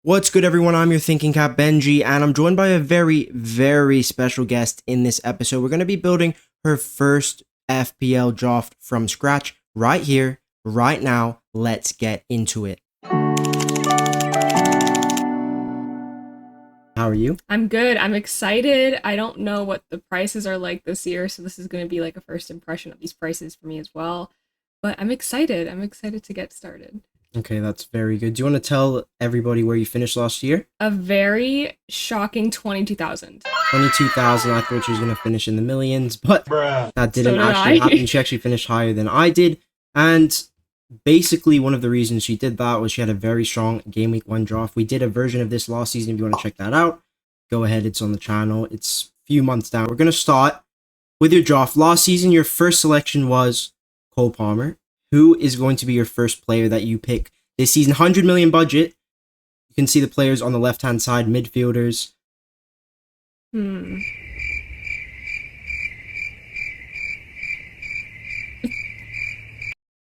What's good, everyone? I'm your Thinking Cap Benji, and I'm joined by a very special guest in this episode. We're going to be building her first FPL draft from scratch right here, right now. Let's get into it. How are you? I'm good. I'm excited. I don't know what the prices are like this year, so this is going to be like a first impression of these prices for me as well. But I'm excited. I'm excited to get started. Okay, that's very good. Do you want to tell everybody where you finished last year? A very shocking 22,000. 22,000. I thought she was going to finish in the millions, but that didn't So did actually I. happen. She actually finished higher than I did. And basically, one of the reasons she did that was she had a very strong Game Week 1 draft. We did a version of this last season. If you want to check that out, go ahead. It's on the channel. It's a few months down. We're going to start with your draft. Last season, your first selection was Cole Palmer. Who is going to be your first player that you pick this season? 100 million budget. You can see the players on the left-hand side, midfielders.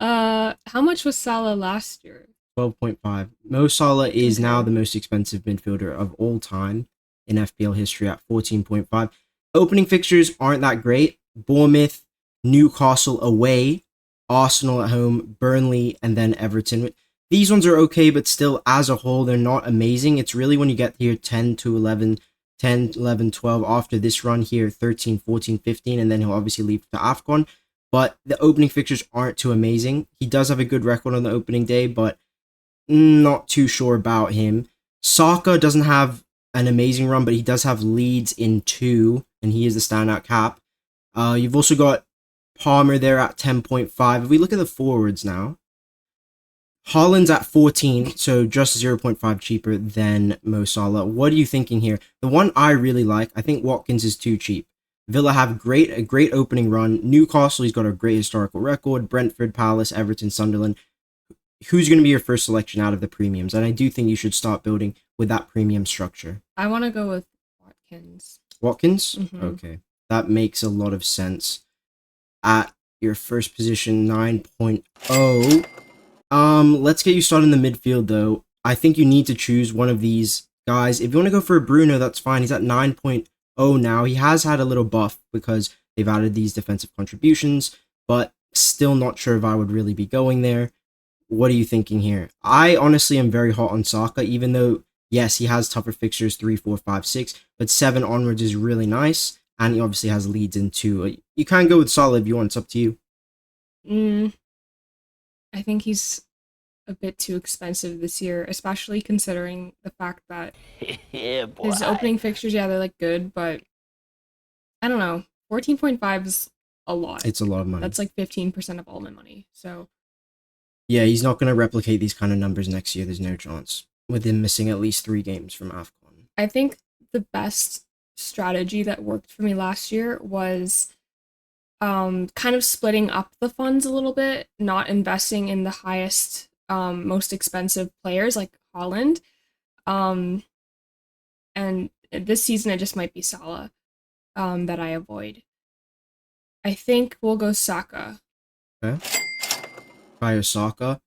How much was Salah last year? 12.5. Mo Salah is now the most expensive midfielder of all time in FPL history at 14.5. Opening fixtures aren't that great. Bournemouth, Newcastle away, Arsenal at home, Burnley, and then Everton. These ones are okay, but still, as a whole, they're not amazing. It's really when you get here 10 to 11, 10, 11, 12, after this run here, 13, 14, 15, and then he'll obviously leave to AFCON. But the opening fixtures aren't too amazing. He does have a good record on the opening day, but not too sure about him. Saka doesn't have an amazing run, but he does have Leeds in 2, and he is the standout cap. You've also got Palmer there at 10.5. If we look at the forwards now, Haaland's at 14, so just 0.5 cheaper than Mo Salah. What are you thinking here? The one I really like, I think Watkins is too cheap. Villa have a great opening run. Newcastle, he's got a great historical record. Brentford, Palace, Everton, Sunderland. Who's going to be your first selection out of the premiums? And I do think you should start building with that premium structure. I want to go with Watkins. Watkins? Mm-hmm. Okay. That makes a lot of sense. At your first position, 9.0. Let's get you started in the midfield, though. I think you need to choose one of these guys. If you want to go for a Bruno, that's fine. He's at 9.0 now. He has had a little buff because they've added these defensive contributions, but still not sure if I would really be going there. What are you thinking here? I honestly am very hot on Saka, even though, yes, he has tougher fixtures, 3, 4, 5, 6, but 7 onwards is really nice, and he obviously has Leeds in 2. You can go with Salah if you want. It's up to you. I think he's a bit too expensive this year, especially considering the fact that his opening fixtures, yeah, they're like good, but I don't know. 14.5 is a lot. It's a lot of money. That's like 15% of all my money. So yeah, he's not going to replicate these kind of numbers next year. There's no chance with him missing at least 3 games from AFCON. I think the best strategy that worked for me last year was kind of splitting up the funds a little bit, not investing in the highest, most expensive players like Haaland. And this season it just might be Salah that I avoid. I think we'll go Saka. Okay. Fire Saka.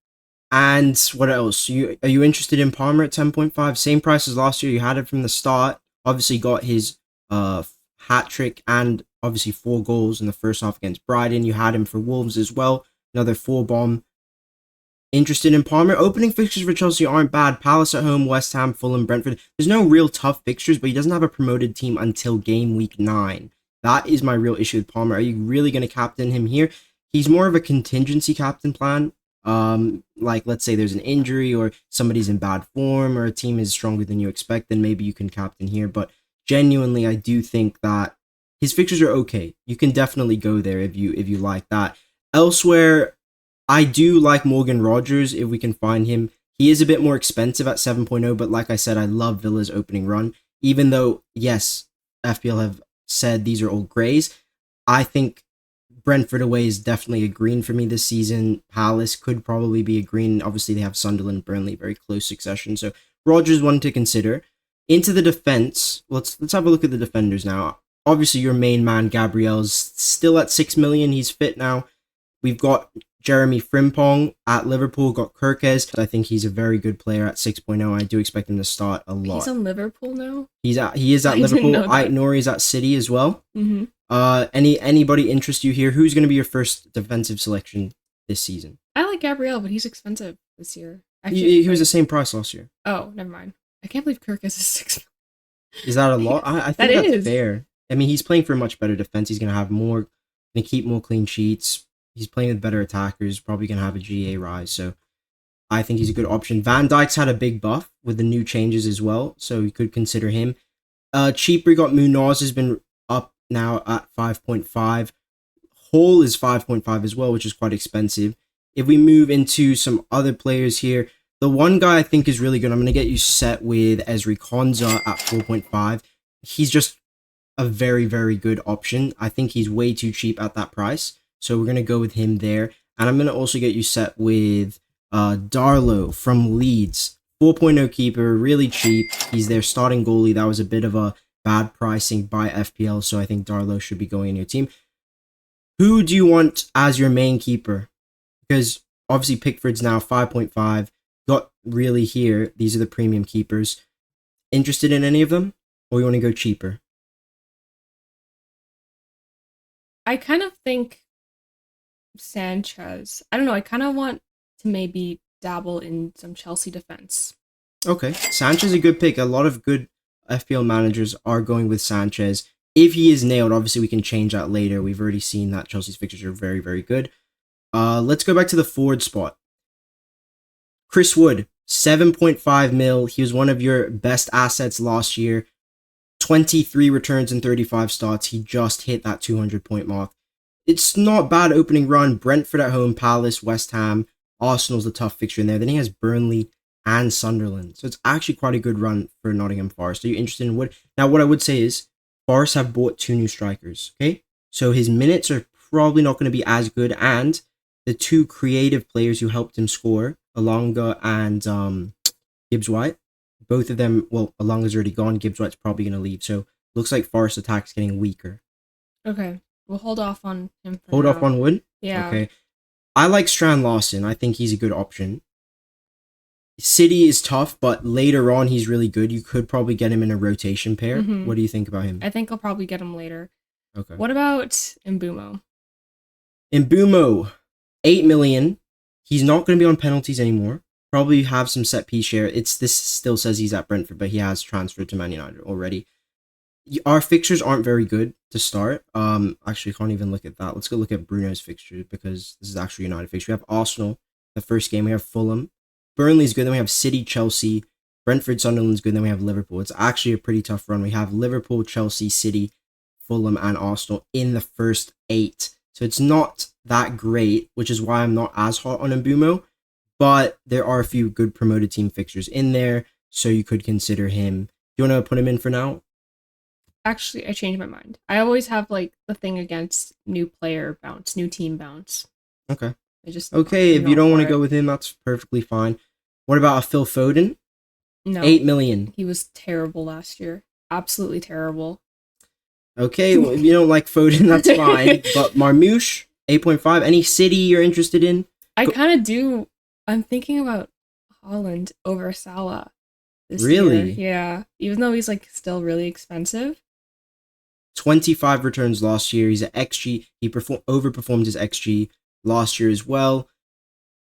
And what else? Are you interested in Palmer at 10.5? Same price as last year. You had it from the start. Obviously got his hat trick and obviously 4 goals in the first half against Brighton. You had him for Wolves as well. Another 4 bomb. Interested in Palmer? Opening fixtures for Chelsea aren't bad. Palace at home, West Ham, Fulham, Brentford. There's no real tough fixtures, but he doesn't have a promoted team until game week 9. That is my real issue with Palmer. Are you really going to captain him here? He's more of a contingency captain plan. Like, let's say there's an injury or somebody's in bad form or a team is stronger than you expect, then maybe you can captain here. But genuinely, I do think that his fixtures are okay. You can definitely go there if you like that. Elsewhere, I do like Morgan Rogers if we can find him. He is a bit more expensive at 7.0, but like I said, I love Villa's opening run. Even though, yes, FPL have said these are all grays, I think Brentford away is definitely a green for me this season. Palace could probably be a green. Obviously, they have Sunderland, Burnley, very close succession. So Rogers one to consider. Into the defense, let's have a look at the defenders now. Obviously, your main man, Gabriel's still at 6 million. He's fit now. We've got Jeremy Frimpong at Liverpool, got Kirkes. I think he's a very good player at 6.0. I do expect him to start a He's lot. on Liverpool now. He is at I didn't Liverpool. know that. Nori's at City as well. Mm-hmm. Anybody interest you here? Who's going to be your first defensive selection this season? I like Gabriel, but he's expensive this year. He was the same price last year. Oh, never mind. I can't believe Kirkus is 6. Is that a lot? I think That that's is. fair. I mean, he's playing for a much better defense. He's going to have more, going to keep more clean sheets. He's playing with better attackers. Probably going to have a GA rise. So I think he's a good option. Van Dijk's had a big buff with the new changes as well, so you could consider him. Cheaper, you got Munoz has been up now at 5.5. Hall is 5.5 as well, which is quite expensive. If we move into some other players here, the one guy I think is really good, I'm going to get you set with Ezri Konza at 4.5. He's just a very, very good option. I think he's way too cheap at that price, so we're going to go with him there. And I'm going to also get you set with Darlow from Leeds. 4.0 keeper, really cheap. He's their starting goalie. That was a bit of a bad pricing by FPL, so I think Darlow should be going in your team. Who do you want as your main keeper? Because obviously Pickford's now 5.5. Got really here. These are the premium keepers. Interested in any of them? Or you want to go cheaper? I kind of think Sanchez. I don't know. I kind of want to maybe dabble in some Chelsea defense. Okay. Sanchez is a good pick. A lot of good FPL managers are going with Sanchez. If he is nailed, obviously we can change that later. We've already seen that Chelsea's fixtures are very, very good. Let's go back to the forward spot. Chris Wood, 7.5 mil. He was one of your best assets last year. 23 returns and 35 starts. He just hit that 200-point mark. It's not bad opening run. Brentford at home, Palace, West Ham. Arsenal's the tough fixture in there. Then he has Burnley and Sunderland. So it's actually quite a good run for Nottingham Forest. Are you interested in Wood? Now, what I would say is Forest have bought 2 new strikers. Okay? So his minutes are probably not going to be as good. And the 2 creative players who helped him score, Alonga and Gibbs White, both of them, well, Alonga's already gone. Gibbs White's probably going to leave. So looks like Forest attack's getting weaker. Okay. We'll hold off on him for Hold now. off on Wood? Yeah. Okay. I like Strand Lawson. I think he's a good option. City is tough, but later on he's really good. You could probably get him in a rotation pair. Mhm. What do you think about him? I think I'll probably get him later. Okay. What about Mbumo? Mbumo, 8 million. He's not going to be on penalties anymore. Probably have some set piece share. This still says he's at Brentford, but he has transferred to Man United already. Our fixtures aren't very good to start. Actually, can't even look at that. Let's go look at Bruno's fixtures because this is actually United fixture. We have Arsenal, the first game. We have Fulham. Burnley's good. Then we have City, Chelsea. Brentford, Sunderland's good. Then we have Liverpool. It's actually a pretty tough run. We have Liverpool, Chelsea, City, Fulham, and Arsenal in the first 8. So it's not that great, which is why I'm not as hot on Mbumo. But there are a few good promoted team fixtures in there, so you could consider him. Do you want to put him in for now? Actually, I changed my mind. I always have like the thing against new player bounce, new team bounce. Okay. Okay, if you don't want to go with him, that's perfectly fine. What about a Phil Foden? No. 8 million. He was terrible last year. Absolutely terrible. Okay, well, if you don't like Foden, that's fine. But Marmouche, 8.5. Any city you're interested in? I kind of do. I'm thinking about Holland over Salah this Really? year. Yeah. Even though he's like still really expensive. 25 returns last year. He's an XG. He overperformed his XG last year as well.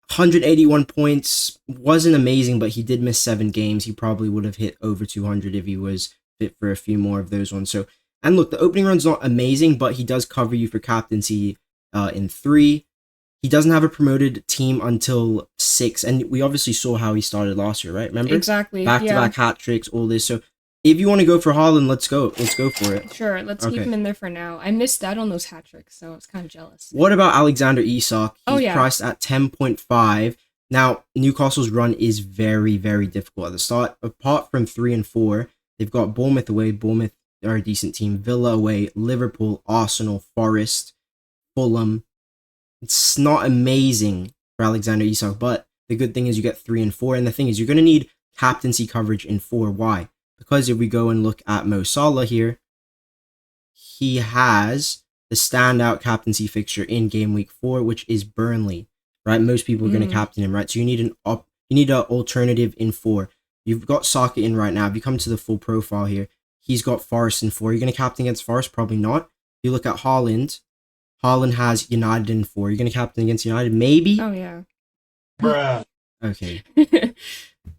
181 points. Wasn't amazing, but he did miss 7 games. He probably would have hit over 200 if he was fit for a few more of those ones. So, and look, the opening run's not amazing, but he does cover you for captaincy in 3. He doesn't have a promoted team until 6, and we obviously saw how he started last year, right? Remember? Exactly. Back-to-back hat tricks, all this. So if you want to go for Haaland, let's go. Let's go for it. Sure, let's keep him in there for now. I missed out on those hat tricks, so I was kind of jealous. What about Alexander Isak? He's yeah. priced at 10.5. Now, Newcastle's run is very, very difficult at the start. Apart from 3 and 4, they've got Bournemouth away. Bournemouth are a decent team. Villa away. Liverpool, Arsenal, Forest, Fulham. It's not amazing for Alexander Isak, but the good thing is you get 3 and 4. And the thing is, you're going to need captaincy coverage in 4. Why? Because if we go and look at Mo Salah here, he has the standout captaincy fixture in game week 4, which is Burnley. right? Most people are going to captain him, right? So you need an alternative in 4. You've got Saka in right now. If you come to the full profile here, he's got Forest in 4. You're going to captain against Forest? Probably not. If you look at Haaland, Haaland has United in 4. You're going to captain against United? Maybe? Oh, yeah. Bruh. Okay.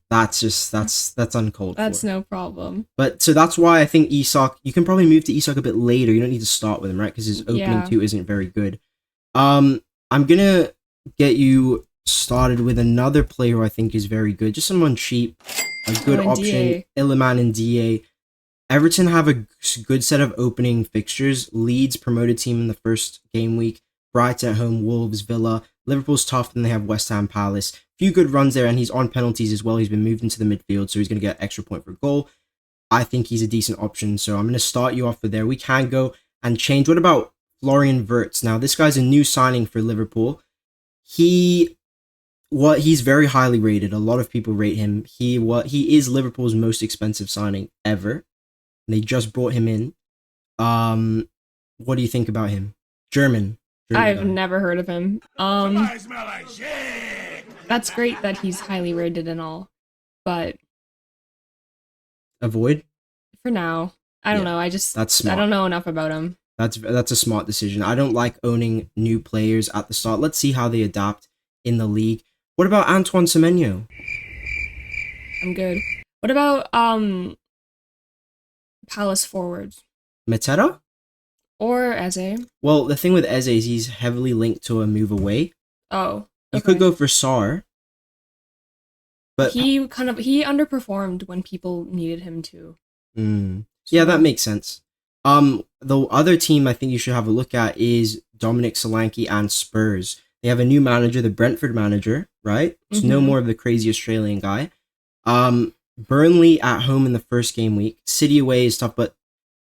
That's uncalled for. That's no problem. But so that's why I think Isak, you can probably move to Isak a bit later. You don't need to start with him, right? Because his opening 2 isn't very good. I'm gonna get you started with another player who I think is very good. Just someone cheap, a good option. Illiman and DA. Everton have a good set of opening fixtures. Leeds, promoted team in the first game week. Brighton at home, Wolves, Villa. Liverpool's tough, then they have West Ham, Palace. Few good runs there, and he's on penalties as well. He's been moved into the midfield, so he's going to get an extra point for goal. I think he's a decent option, so I'm going to start you off with there. We can go and change. What about Florian Wirtz? Now, this guy's a new signing for Liverpool. He's very highly rated. A lot of people rate him. He is Liverpool's most expensive signing ever. They just brought him in. What do you think about him? German I've guy. never heard of him. That's great that he's highly rated and all, but avoid for now. I don't know. That's smart. I don't know enough about him. That's a smart decision. I don't like owning new players at the start. Let's see how they adapt in the league. What about Antoine Semenyo? I'm good. What about Palace forwards? Mateta? Or Eze? Well, the thing with Eze is he's heavily linked to a move away. Oh. You could go for Sar. But he underperformed when people needed him to. Yeah, that makes sense. The other team I think you should have a look at is Dominic Solanke and Spurs. They have a new manager, the Brentford manager, right? It's no more of the crazy Australian guy. Burnley at home in the first game week. City away is tough, but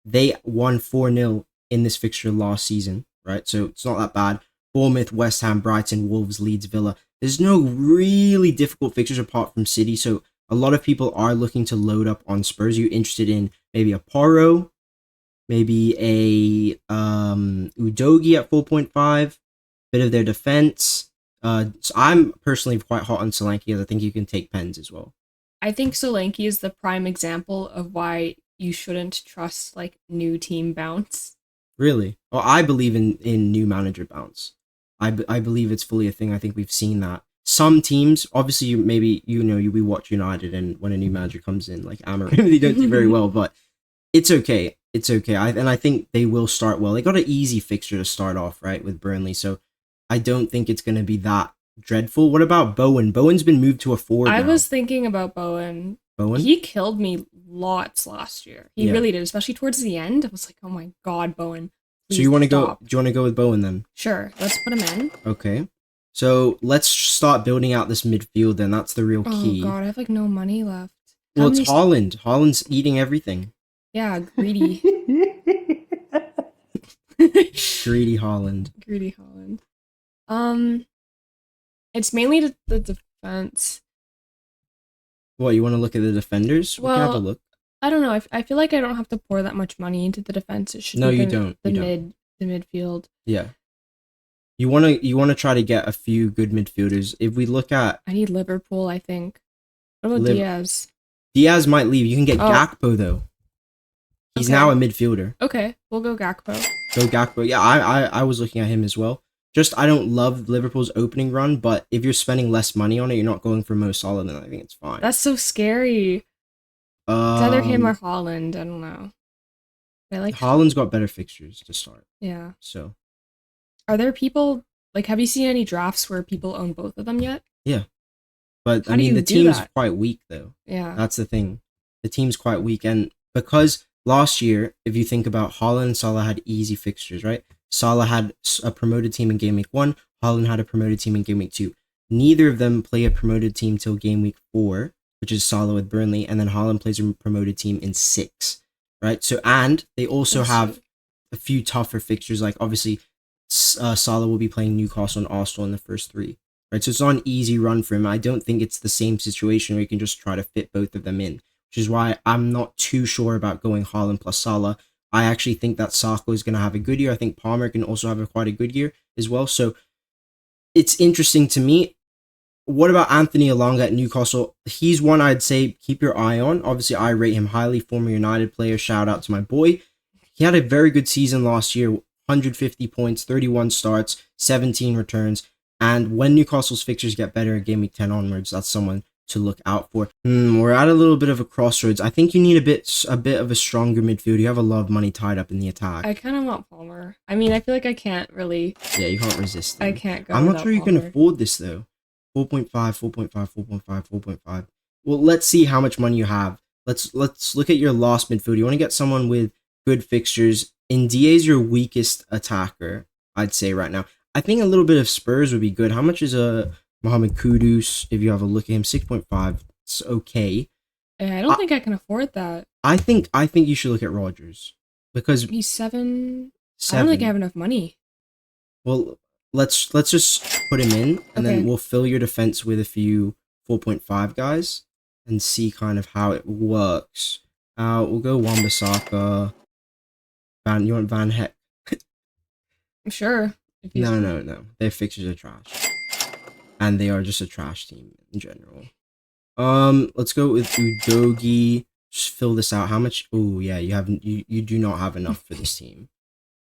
they won 4-0 in this fixture last season, right? So it's not that bad. Bournemouth, West Ham, Brighton, Wolves, Leeds, Villa. There's no really difficult fixtures apart from City, so a lot of people are looking to load up on Spurs. Are you interested in maybe a Porro, maybe a Udogi at 4.5, bit of their defense? So I'm personally quite hot on Solanke, as I think you can take pens as well. I think Solanke is the prime example of why you shouldn't trust like new team bounce. Really? Well, I believe in new manager bounce. I believe it's fully a thing. I think we've seen that. Some teams, obviously, we watch United, and when a new manager comes in, like Amorim, they don't do very well, but it's okay. It's okay. I think they will start well. They got an easy fixture to start off, right, with Burnley, so I don't think it's going to be that dreadful. What about Bowen? Bowen's been moved to a forward now. I was thinking about Bowen. He killed me lots last year. He really did, especially towards the end. I was like, oh my god, Bowen. So you want to go? Do you want to go with Bowen then? Sure, let's put him in. Okay, so let's start building out this midfield. Then that's the real key. Oh god, I have like no money left. Well, it's Haaland. Haaland's eating everything. Yeah, greedy. Greedy Haaland. Greedy Haaland. It's mainly the defense. What, you want to look at the defenders? We can have a look. I don't know. I feel like I don't have to pour that much money into the defense. It should be the midfield. Yeah. You want to try to get a few good midfielders. If we look at, I need Liverpool, I think. What about Diaz? Diaz might leave. You can get Gakpo though. He's now a midfielder. Okay, we'll go Gakpo. Go Gakpo. Yeah, I was looking at him as well. Just I don't love Liverpool's opening run, but if you're spending less money on it, you're not going for Mo Salah, then I think it's fine. That's so scary. It's either him or Haaland. I don't know. I like Haaland's got better fixtures to start. Yeah. So, are there people like? Have you seen any drafts where people own both of them yet? Yeah, but I mean the team's quite weak though. Yeah, that's the thing. The team's quite weak, and because last year, if you think about Haaland and Salah had easy fixtures, right? Salah had a promoted team in game week 1. Haaland had a promoted team in game week 2. Neither of them play a promoted team till game week 4, which is Salah with Burnley, and then Haaland plays a promoted team in 6, right? So, and they also have a few tougher fixtures, like obviously Salah will be playing Newcastle and Arsenal in the first 3, right? So it's not an easy run for him. I don't think it's the same situation where you can just try to fit both of them in, which is why I'm not too sure about going Haaland plus Salah. I actually think that Saka is going to have a good year. I think Palmer can also have quite a good year as well. So it's interesting to me. What about Anthony Alonga at Newcastle? He's one I'd say keep your eye on. Obviously, I rate him highly. Former United player. Shout out to my boy. He had a very good season last year. 150 points, 31 starts, 17 returns. And when Newcastle's fixtures get better in Game Week 10 onwards, that's someone to look out for. We're at a little bit of a crossroads. I think you need a bit of a stronger midfield. You have a lot of money tied up in the attack. I kind of want Palmer. I mean, I feel like I can't really. Yeah, you can't resist them. I can't go. I'm not sure you Palmer. can afford this though. 4.5, 4.5, 4.5, 4.5. Well, let's see how much money you have. Let's look at your last midfield. You want to get someone with good fixtures. Ndie is your weakest attacker, I'd say right now. I think a little bit of Spurs would be good. How much is a Mohamed Kudus? If you have a look at him, 6.5. It's okay. I don't think I can afford that. I think you should look at Rodgers because he's 7. I don't think I have enough money. Well, let's just put him in, and then we'll fill your defense with a few 4.5 guys and see kind of how it works. We'll go Wan-Bissaka. You want Van Heck? Sure. No. Their fixtures are trash, and they are just a trash team in general. Let's go with Udogi. Just fill this out. How much? Oh yeah, you do not have enough for this team.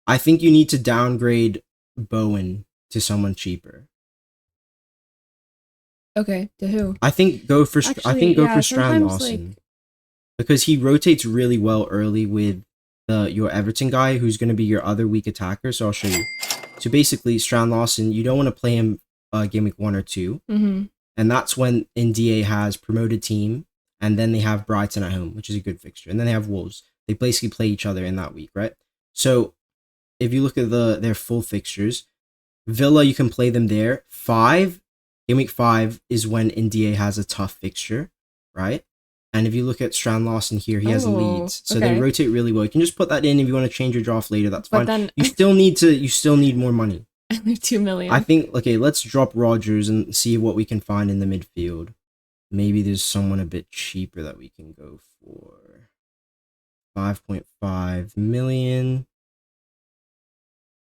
I think you need to downgrade Bowen to someone cheaper. Okay, to who? I think go for Strand Larsen, because he rotates really well early with your Everton guy, who's going to be your other weak attacker. So I'll show you. So basically, Strand Larsen, you don't want to play him game week 1 or 2, and that's when Ndie has promoted team, and then they have Brighton at home, which is a good fixture, and then they have Wolves. They basically play each other in that week, right? So if you look at their full fixtures, Villa, you can play them there. Game week 5 is when Ndie has a tough fixture, right? And if you look at Strand Larsen here, he has Leeds. So they rotate really well. You can just put that in if you want to change your draft later. That's fine. But then you still need more money. I have 2 million. I think, okay, let's drop Rodgers and see what we can find in the midfield. Maybe there's someone a bit cheaper that we can go for. 5.5 million.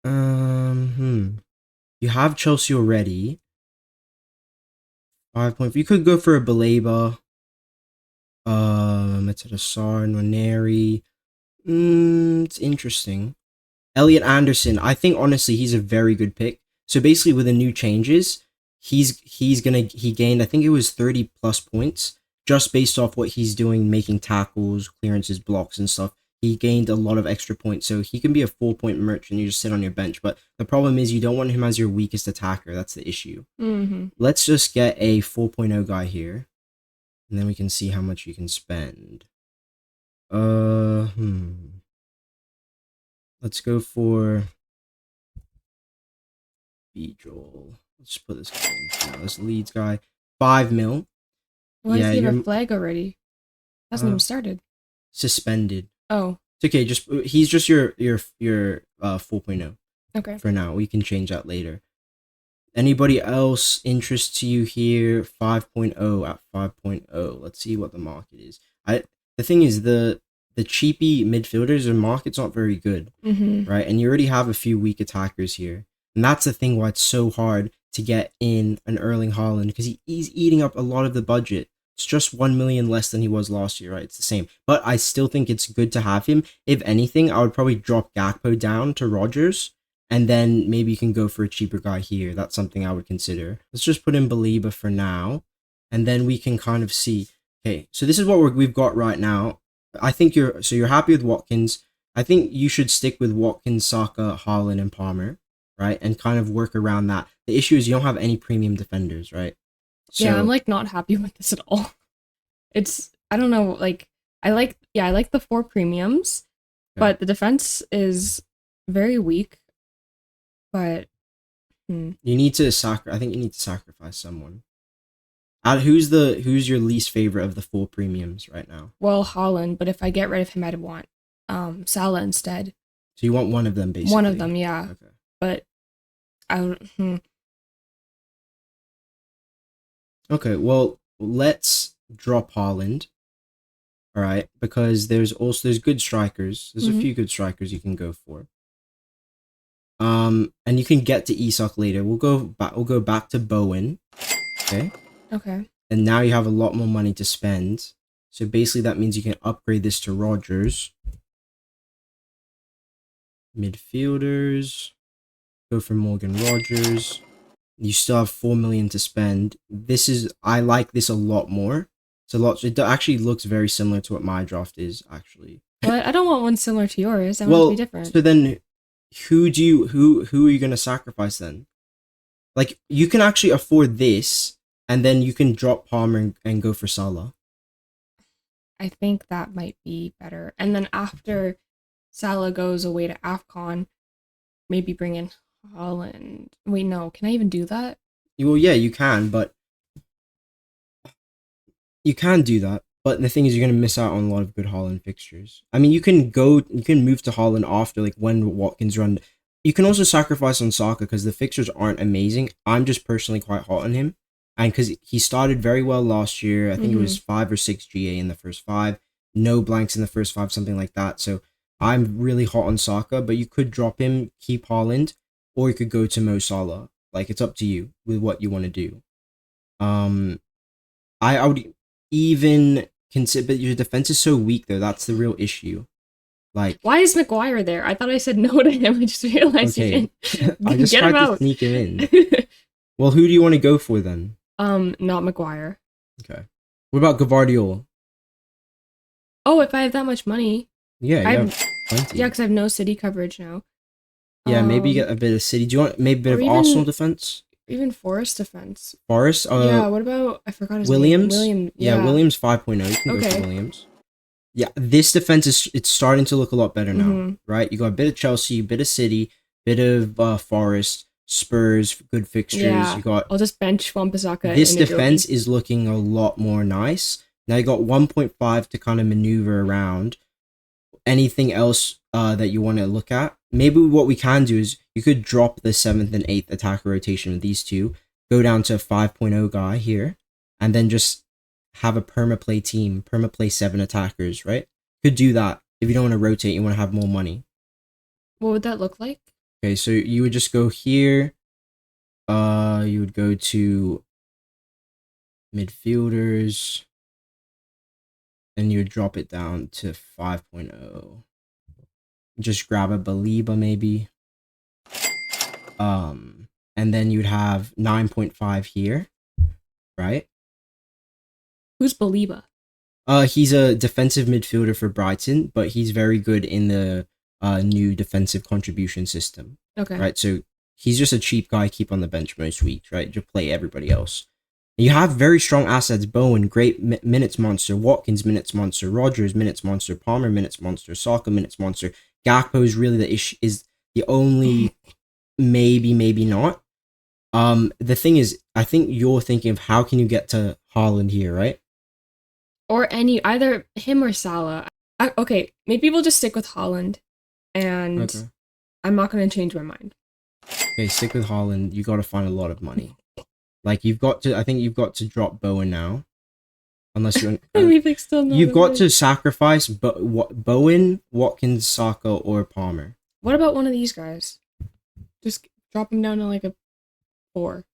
You have Chelsea already. 5. You could go for a Baleba. Metadasar, Nwaneri. It's interesting. Elliot Anderson. I think honestly he's a very good pick. So basically with the new changes, he gained, I think it was 30 plus points just based off what he's doing, making tackles, clearances, blocks and stuff. He gained a lot of extra points, so he can be a 4-point merchant. You just sit on your bench, but the problem is you don't want him as your weakest attacker. That's the issue. Let's just get a 4.0 guy here, and then we can see how much you can spend. Let's go for Joel. Let's put this guy in now. This Leeds guy, 5 mil. Why does he have a flag already? Hasn't even started. Suspended. Oh. It's okay. He's just your 4.0. Okay. For now, we can change that later. Anybody else interests you here? 5.0 at 5.0. Let's see what the market is. The thing is the cheapy midfielders, the market's not very good, right? And you already have a few weak attackers here, and that's the thing why it's so hard to get in an Erling Haaland, because he's eating up a lot of the budget. It's just 1 million less than he was last year, right? It's the same. But I still think it's good to have him. If anything, I would probably drop Gakpo down to Rodgers, and then maybe you can go for a cheaper guy here. That's something I would consider. Let's just put in Baleba for now, and then we can kind of see. Okay, so this is what we've got right now. I think you're happy with Watkins. I think you should stick with Watkins, Saka, Haaland, and Palmer, right? And kind of work around that. The issue is you don't have any premium defenders, right? So, yeah, I'm like not happy with this at all. I don't know, like I like the 4 premiums, but the defense is very weak. But you need to I think you need to sacrifice someone. Who's your least favorite of the 4 premiums right now? Well, Haaland, but if I get rid of him, I'd want Salah instead. So you want one of them, basically. One of them, yeah. Okay. But Okay, well, let's drop Haaland. All right, because there's good strikers. There's a few good strikers you can go for. And you can get to Isak later. We'll go back to Bowen. Okay. Okay. And now you have a lot more money to spend. So basically that means you can upgrade this to Rodgers. Midfielders. Go for Morgan Rodgers. You still have 4 million to spend. I like this a lot more. It actually looks very similar to what my draft is, actually. Well, I don't want one similar to yours. I want it to be different. So then who are you gonna sacrifice then? Like, you can actually afford this, and then you can drop Palmer and go for Salah. I think that might be better. And then after Salah goes away to AFCON, maybe bring in Holland. Wait, no, can I even do that? Well, yeah, you can, but you can do that. But the thing is, you're gonna miss out on a lot of good Holland fixtures. I mean, you can move to Holland after, like, when Watkins run. You can also sacrifice on Saka because the fixtures aren't amazing. I'm just personally quite hot on him, and because he started very well last year. I think it was 5 or 6 GA in the first 5, no blanks in the first 5, something like that. So I'm really hot on Saka, but you could drop him, keep Holland, or you could go to Mo Salah. Like, it's up to you with what you want to do. I would even consider, but your defense is so weak though. That's the real issue. Like, why is Maguire there? I thought I said no to him. I just realized okay, I just get tried him to out. sneak him in. Well, who do you want to go for then? Not Maguire. Okay. What about Gvardiol? Oh, if I have that much money. Yeah, you have plenty. Yeah, because I have no city coverage now. Yeah, maybe you get a bit of City. Do you want maybe a bit of Arsenal defense? Even Forest defense. Forest? Yeah, what about, I forgot his Williams? name. Williams. Yeah, Williams 5.0. You can go for Williams. Yeah, this defense it's starting to look a lot better now, right? You got a bit of Chelsea, a bit of City, bit of Forest, Spurs, good fixtures. Yeah, you got. I'll just bench Wan-Bissaka. This defense is looking a lot more nice. Now you got 1.5 to kind of maneuver around. Anything else that you want to look at? Maybe what we can do is you could drop the 7th and 8th attacker rotation with these two, go down to a 5.0 guy here, and then just have a permaplay team, permaplay 7 attackers, right? Could do that. If you don't want to rotate, you want to have more money. What would that look like? Okay, so you would just go here. You would go to midfielders, and you would drop it down to 5.0. Just grab a Baliba maybe. And then you'd have 9.5 here, right? Who's Baliba? He's a defensive midfielder for Brighton, but he's very good in the new defensive contribution system. Okay. Right, so he's just a cheap guy, keep on the bench most weeks, right? Just play everybody else. You have very strong assets. Bowen, great minutes monster. Watkins, minutes monster. Rodgers, minutes monster. Palmer, minutes monster. Saka, minutes monster. Gakpo is really the issue. Is the only maybe not. The thing is, I think you're thinking of how can you get to Haaland here, right? Or either him or Salah. Okay, maybe we'll just stick with Haaland, and I'm not going to change my mind. Okay, stick with Haaland. You got to find a lot of money. Like, I think you've got to drop Bowen now. Unless you're... you've got to sacrifice Bowen, Watkins, Saka, or Palmer. What about one of these guys? Just drop him down to like a 4.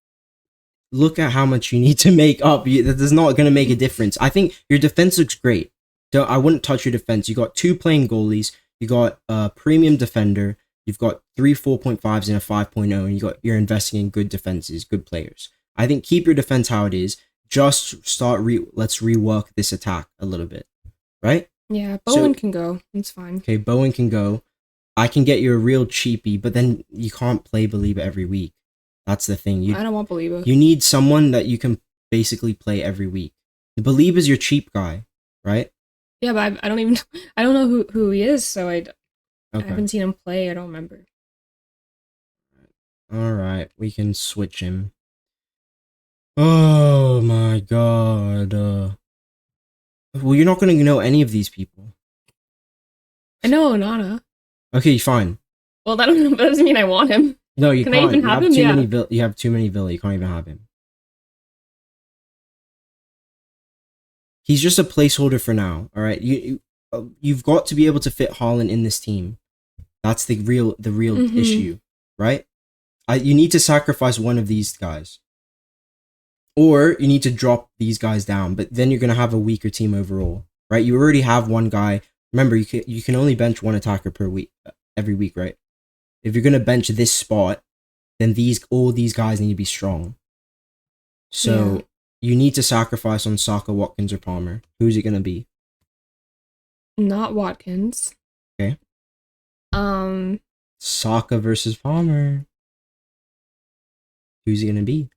Look at how much you need to make up. That is not going to make a difference. I think your defense looks great. I wouldn't touch your defense. You got 2 playing goalies. You got a premium defender. You've got 3 4.5s and a 5.0, and you're investing in good defenses, good players. I think keep your defense how it is. Just let's rework this attack a little bit, right? Yeah, Bowen can go. It's fine. Okay, Bowen can go. I can get you a real cheapie, but then you can't play Baliba every week. That's the thing. I don't want Baliba. You need someone that you can basically play every week. Baliba's your cheap guy, right? Yeah, but I don't know who he is, so I haven't seen him play. I don't remember. All right, we can switch him. Oh my god. Well, you're not going to know any of these people. I know Onana. Okay, fine. Well, that doesn't mean I want him. No, you can't. Can I even have him? You have too many Villa. You can't even have him. He's just a placeholder for now. All right, you've got to be able to fit Haaland in this team. That's the real issue. right? You need to sacrifice one of these guys. Or you need to drop these guys down, but then you're going to have a weaker team overall, right? You already have one guy. Remember, you can only bench one attacker per week, every week, right? If you're going to bench this spot, then all these guys need to be strong. So you need to sacrifice on Saka, Watkins, or Palmer. Who's it going to be? Not Watkins. Okay. Saka versus Palmer. Who's it going to be?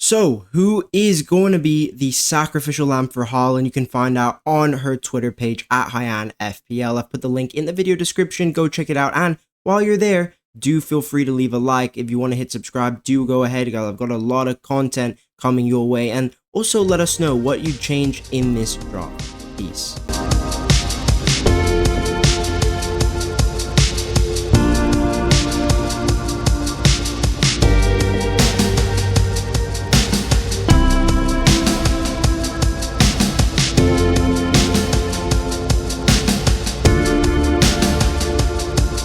So, who is going to be the sacrificial lamb for Haaland? You can find out on her Twitter page at JaenFPL. I've put the link in the video description. Go check it out. And while you're there, do feel free to leave a like. If you want to hit subscribe, do go ahead, guys. I've got a lot of content coming your way. And also let us know what you changed in this drop. Peace.